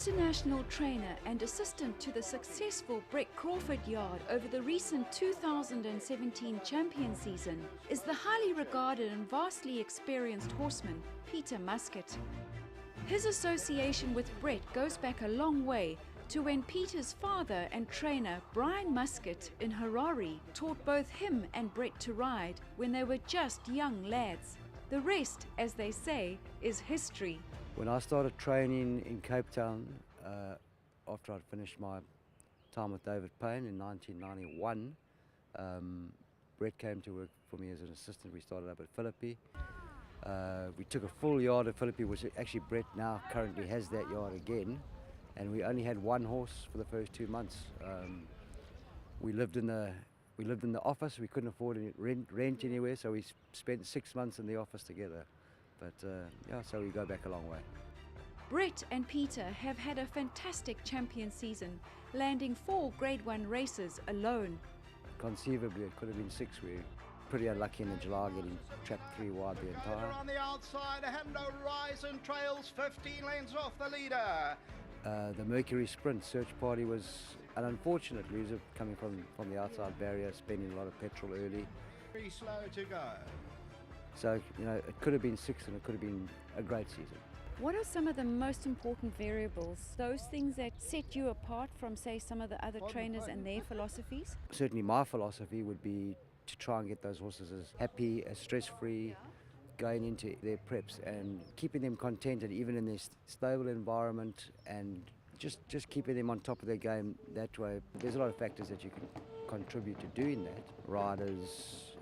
international trainer and assistant to the successful Brett Crawford yard over the recent 2017 champion season is the highly regarded and vastly experienced horseman Peter Muscat. His association with Brett goes back a long way to when Peter's father and trainer Brian Muscat in Harare taught both him and Brett to ride when they were just young lads. The rest, as they say, is history. When I started training in Cape Town, after I'd finished my time with David Payne in 1991, Brett came to work for me as an assistant. We started up at Philippi. We took a full yard at Philippi, which actually Brett now currently has that yard again. And we only had one horse for the first 2 months. We lived in the office. We couldn't afford any rent anywhere, so we spent 6 months in the office together. But yeah, so we go back a long way. Brett and Peter have had a fantastic champion season, landing 4 Grade 1 races alone. Conceivably, it could have been 6. We're pretty unlucky in the July, getting trapped 3 wide the entire. On the outside, Hendo Horizon trails 15 lengths off the leader. The Mercury Sprint search party was an unfortunate loser, coming from the outside barrier, spending a lot of petrol early. Very slow to go. So, you know, it could have been 6 and it could have been a great season. What are some of the most important variables, those things that set you apart from, say, some of the other trainers and their philosophies? Certainly my philosophy would be to try and get those horses as happy, as stress-free, going into their preps and keeping them contented even in their stable environment, and just keeping them on top of their game that way. There's a lot of factors that you can contribute to doing that. Riders,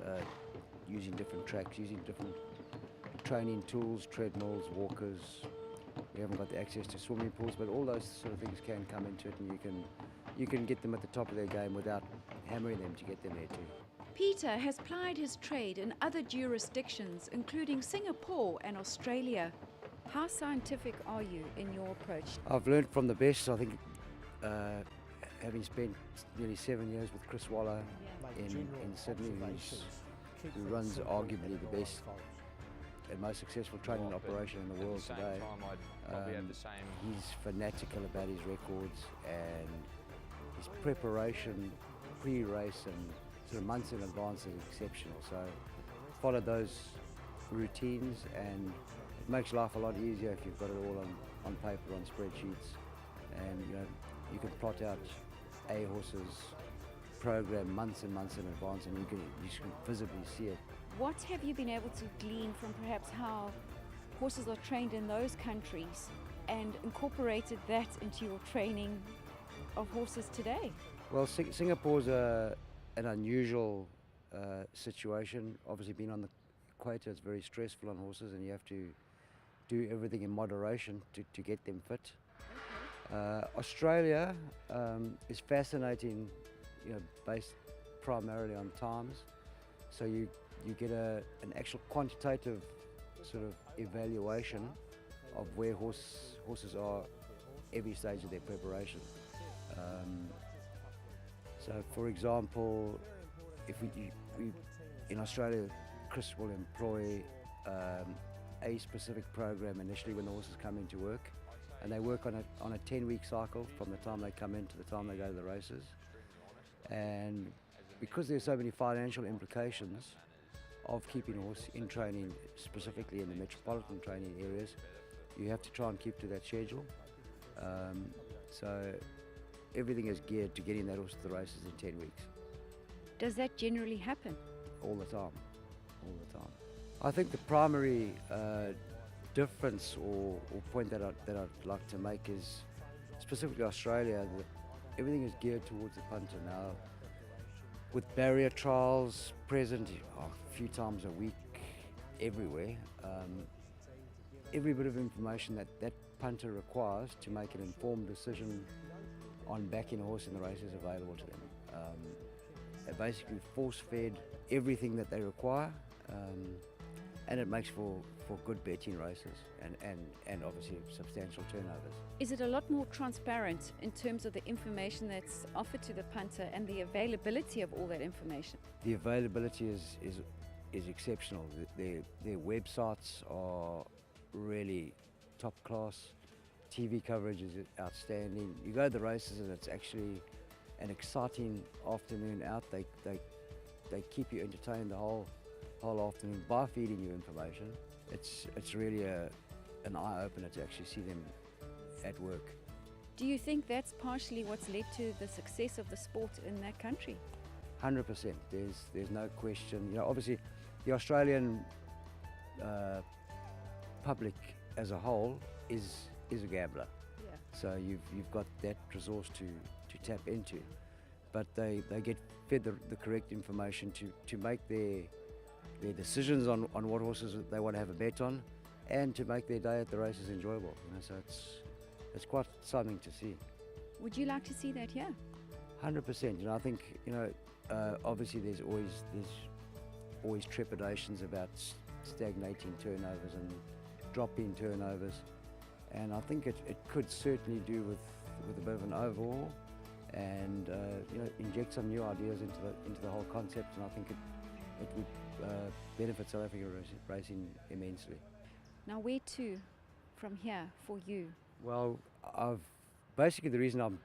using different tracks, using different training tools, treadmills, walkers. We haven't got the access to swimming pools, but all those sort of things can come into it, and you can get them at the top of their game without hammering them to get them there too. Peter has plied his trade in other jurisdictions, including Singapore and Australia. How scientific are you in your approach? I've learned from the best. I think having spent nearly 7 years with Chris Waller in Sydney, who runs arguably the best and most successful training operation in the world today. He's fanatical about his records, and his preparation pre-race and sort of months in advance is exceptional. So follow those routines, and it makes life a lot easier if you've got it all on paper, on spreadsheets, and you can plot out a horse's program months and months in advance, and you can visibly see it. What have you been able to glean from perhaps how horses are trained in those countries and incorporated that into your training of horses today? Well, Singapore's an unusual situation. Obviously, being on the equator, it's very stressful on horses, and you have to do everything in moderation to get them fit. Australia is fascinating, based primarily on times. So you get an actual quantitative sort of evaluation of where horses are every stage of their preparation. So, for example, if we in Australia, Chris will employ a specific program initially when the horses come into work, and they work on a 10-week cycle from the time they come in to the time they go to the races. And because there's so many financial implications of keeping a horse in training, specifically in the metropolitan training areas, you have to try and keep to that schedule. So everything is geared to getting that horse to the races in 10 weeks. Does that generally happen? All the time, all the time. I think the primary difference or point that I'd like to make is, specifically Australia, that everything is geared towards the punter now. With barrier trials present a few times a week everywhere, every bit of information that punter requires to make an informed decision on backing a horse in the race is available to them. They're basically force-fed everything that they require, and it makes for good betting races and obviously substantial turnovers. Is it a lot more transparent in terms of the information that's offered to the punter and the availability of all that information? The availability is exceptional. Their websites are really top class. TV coverage is outstanding. You go to the races and it's actually an exciting afternoon out. They keep you entertained the whole afternoon by feeding you information. It's really an eye-opener to actually see them at work. Do you think that's partially what's led to the success of the sport in that country? 100%. There's no question. You know, obviously, the Australian public as a whole is a gambler. Yeah. So you've got that resource to tap into, but they get fed the correct information to make their decisions on what horses they want to have a bet on, and to make their day at the races enjoyable. You know, so it's quite something to see. Would you like to see that here? 100%. You know, I think, you know, obviously there's always trepidations about stagnating turnovers and drop-in turnovers, and I think it could certainly do with a bit of an overhaul, and you know, inject some new ideas into the whole concept, and I think it would benefit South African racing immensely. Now, where to from here for you? Well, basically the reason I'm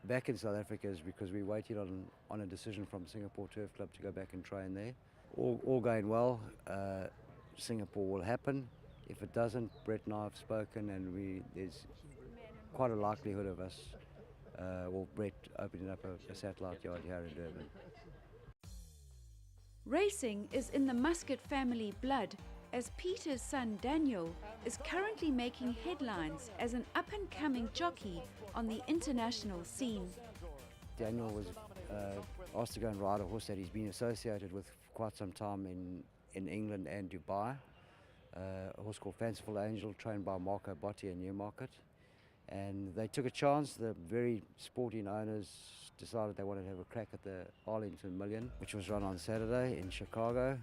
back in South Africa is because we waited on a decision from Singapore Turf Club to go back and train there. All going well, Singapore will happen. If it doesn't, Brett and I have spoken, and there's quite a likelihood of us, Brett opening up a satellite yard here in Durban. Racing is in the Muscat family blood, as Peter's son Daniel is currently making headlines as an up-and-coming jockey on the international scene. Daniel was asked to go and ride a horse that he's been associated with for quite some time in England and Dubai, a horse called Fanciful Angel, trained by Marco Botti in Newmarket. And they took a chance. The very sporting owners decided they wanted to have a crack at the Arlington Million, which was run on Saturday in Chicago.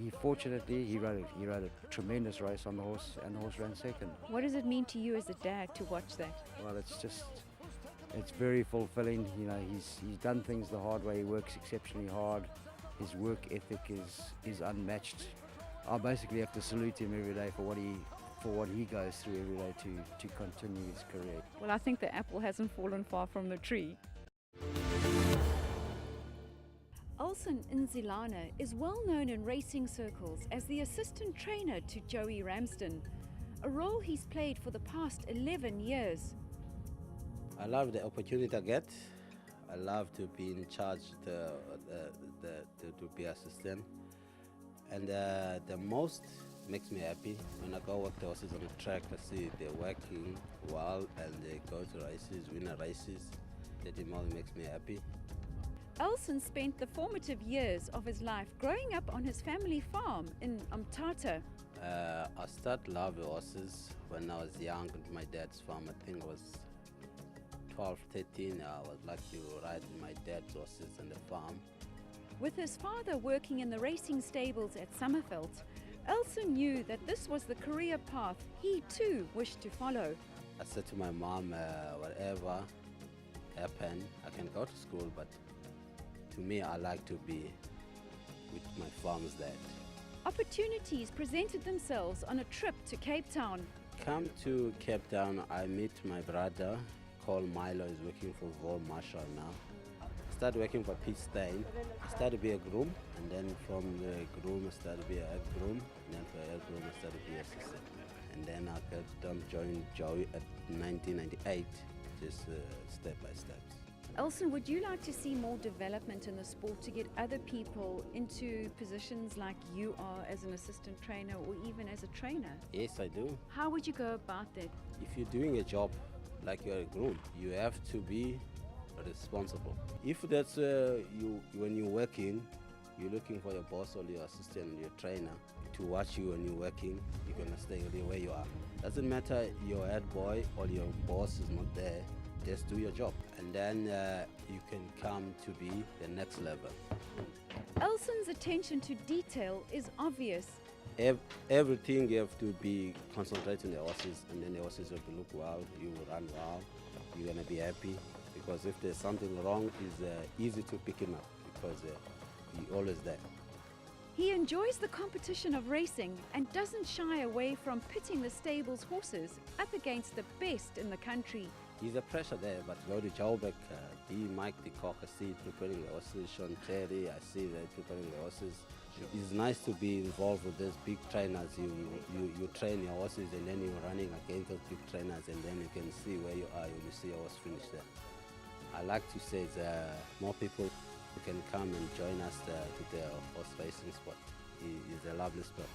He fortunately rode a tremendous race on the horse, and the horse ran second. What does it mean to you as a dad to watch that? Well, it's very fulfilling. You know, he's done things the hard way. He works exceptionally hard. His work ethic is unmatched. I basically have to salute him every day for what he goes through every day to continue his career. Well, I think the apple hasn't fallen far from the tree. Ulson Nzilana is well known in racing circles as the assistant trainer to Joey Ramsden, a role he's played for the past 11 years. I love the opportunity I get. I love to be in charge, to be assistant, and the most makes me happy when I go work the horses on the track. I see they're working well and they go to races, win races. That most makes me happy. Ulson spent the formative years of his life growing up on his family farm in Umtata. I started loving horses when I was young at my dad's farm. I think I was 12, 13. I was lucky to ride my dad's horses on the farm. With his father working in the racing stables at Summerveld, Ulson knew that this was the career path he too wished to follow. I said to my mom, whatever happened, I can go to school, but to me, I like to be with my farm's dad. Opportunities presented themselves on a trip to Cape Town. Come to Cape Town, I meet my brother called Milo. He's working for Vol Marshall now. I started working for Pete Stein. I started to be a groom, and then from the groom I started to be a head groom, and then for head groom I started to be assistant. And then I got joined Joey at 1998, just step by step. Ulson, would you like to see more development in the sport to get other people into positions like you are as an assistant trainer or even as a trainer? Yes, I do. How would you go about that? If you're doing a job like you're a groom, you have to be responsible. If that's when you're working, you're looking for your boss or your assistant, your trainer to watch you when you're working, you're gonna stay where you are. Doesn't matter your head boy or your boss is not there. Just do your job, and then you can come to be the next level. Ulson's attention to detail is obvious. Everything you have to be concentrating on the horses, and then the horses have to look well, you will run well, you're going to be happy, because if there's something wrong, it's easy to pick him up, because he's always there. He enjoys the competition of racing and doesn't shy away from pitting the stable's horses up against the best in the country. There's a pressure there, but go to Joburg, Mike the Cock, I see preparing the horses, Sean Terry, I see that preparing the horses. It's nice to be involved with these big trainers. You train your horses and then you're running against those big trainers, and then you can see where you are when you see your horse finish there. I like to say that more people who can come and join us to the horse racing sport. It's a lovely sport.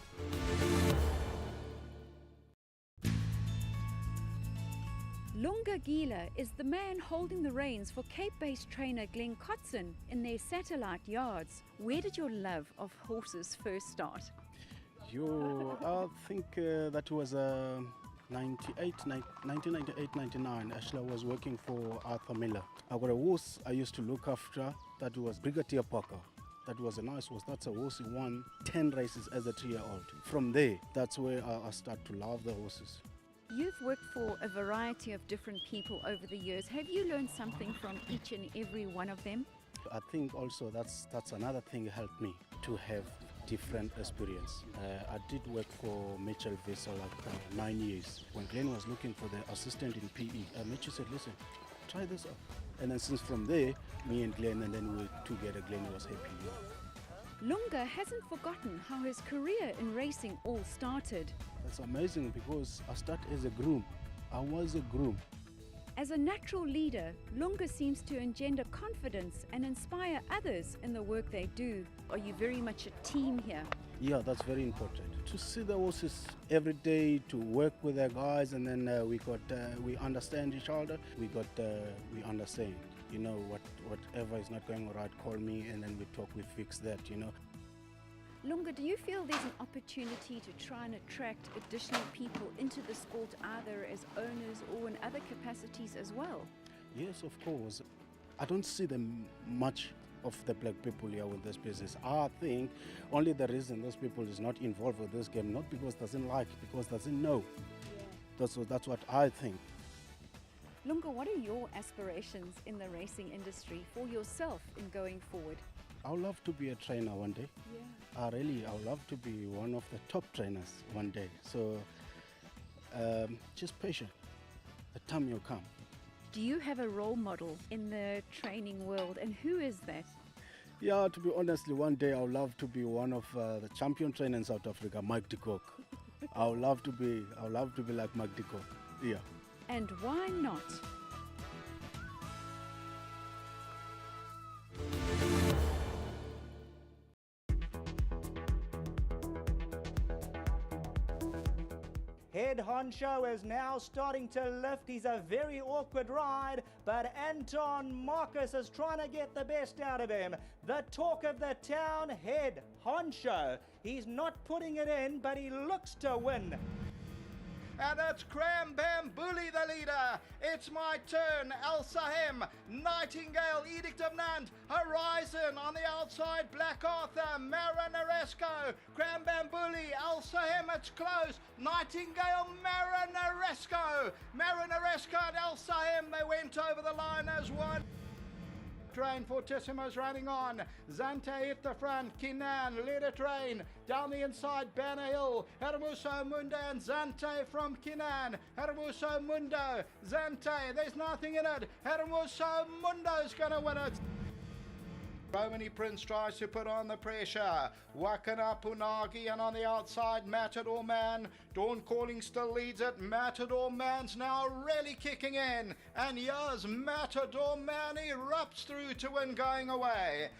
Lunga Gila is the man holding the reins for Cape-based trainer Glenn Kotson in their satellite yards. Where did your love of horses first start? I think that was 1998-99. Actually, I was working for Arthur Miller. I got a horse I used to look after. That was Brigadier Parker. That was a nice horse. That's a horse who won 10 races as a 3-year-old. From there, that's where I started to love the horses. You've worked for a variety of different people over the years. Have you learned something from each and every one of them? I think also that's another thing that helped me to have different experience. I did work for Mitchell Vessel like 9 years. When Glenn was looking for the assistant in PE, Mitchell said, listen, try this out. And then since from there, me and Glenn, and then we together, Glenn was happy. Lunga hasn't forgotten how his career in racing all started. That's amazing because I started as a groom. I was a groom. As a natural leader, Lunga seems to engender confidence and inspire others in the work they do. Are you very much a team here? Yeah, that's very important. To see the horses every day, to work with the guys, and then we understand each other. We understand. You know, whatever is not going right, call me, and then we talk, we fix that, you know. Lunga, do you feel there's an opportunity to try and attract additional people into the sport, either as owners or in other capacities as well? Yes, of course. I don't see them much of the black people here with this business. I think only the reason those people is not involved with this game, not because doesn't like, because doesn't know. Yeah. That's what I think. Lunga, what are your aspirations in the racing industry for yourself in going forward? I would love to be a trainer one day. Yeah. I would love to be one of the top trainers one day. So just patient. The time will come. Do you have a role model in the training world, and who is that? Yeah, to be honestly, one day I would love to be one of the champion trainers in South Africa, Mike de Kock. I would love to be like Mike de Kock. Yeah. And why not? Head honcho is now starting to lift. He's a very awkward ride, but Anton Marcus is trying to get the best out of him. The talk of the town, head honcho. He's not putting it in, but he looks to win. And it's Cram Bam Bully the leader. It's My Turn, El Sahem, Nightingale, Edict of Nant, Horizon on the outside, Black Arthur, Marinaresco, Cram Bam Bully, El Sahem, it's close, Nightingale, Marinaresco and El Sahem, they went over the line as one. Train Fortissimo's running on. Zante hit the front. Kinan led a train. Down the inside, Banner Hill. Hermoso Mundo and Zante from Kinan. Hermoso Mundo. Zante, there's nothing in it. Hermoso Mundo's going to win it. Romany Prince tries to put on the pressure. Wakana Punagi, and on the outside, Matador Man. Dawn Calling still leads it. Matador Man's now really kicking in. And here's Matador Man. He erupts through to win going away.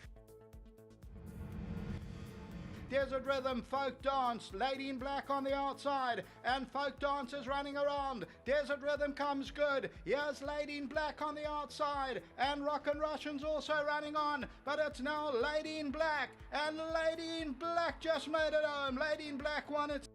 Desert Rhythm, Folk Dance, Lady in Black on the outside, and Folk Dance is running around. Desert Rhythm comes good. Here's Lady in Black on the outside, and Rockin' Russian's also running on, but it's now Lady in Black, and Lady in Black just made it home. Lady in Black won it.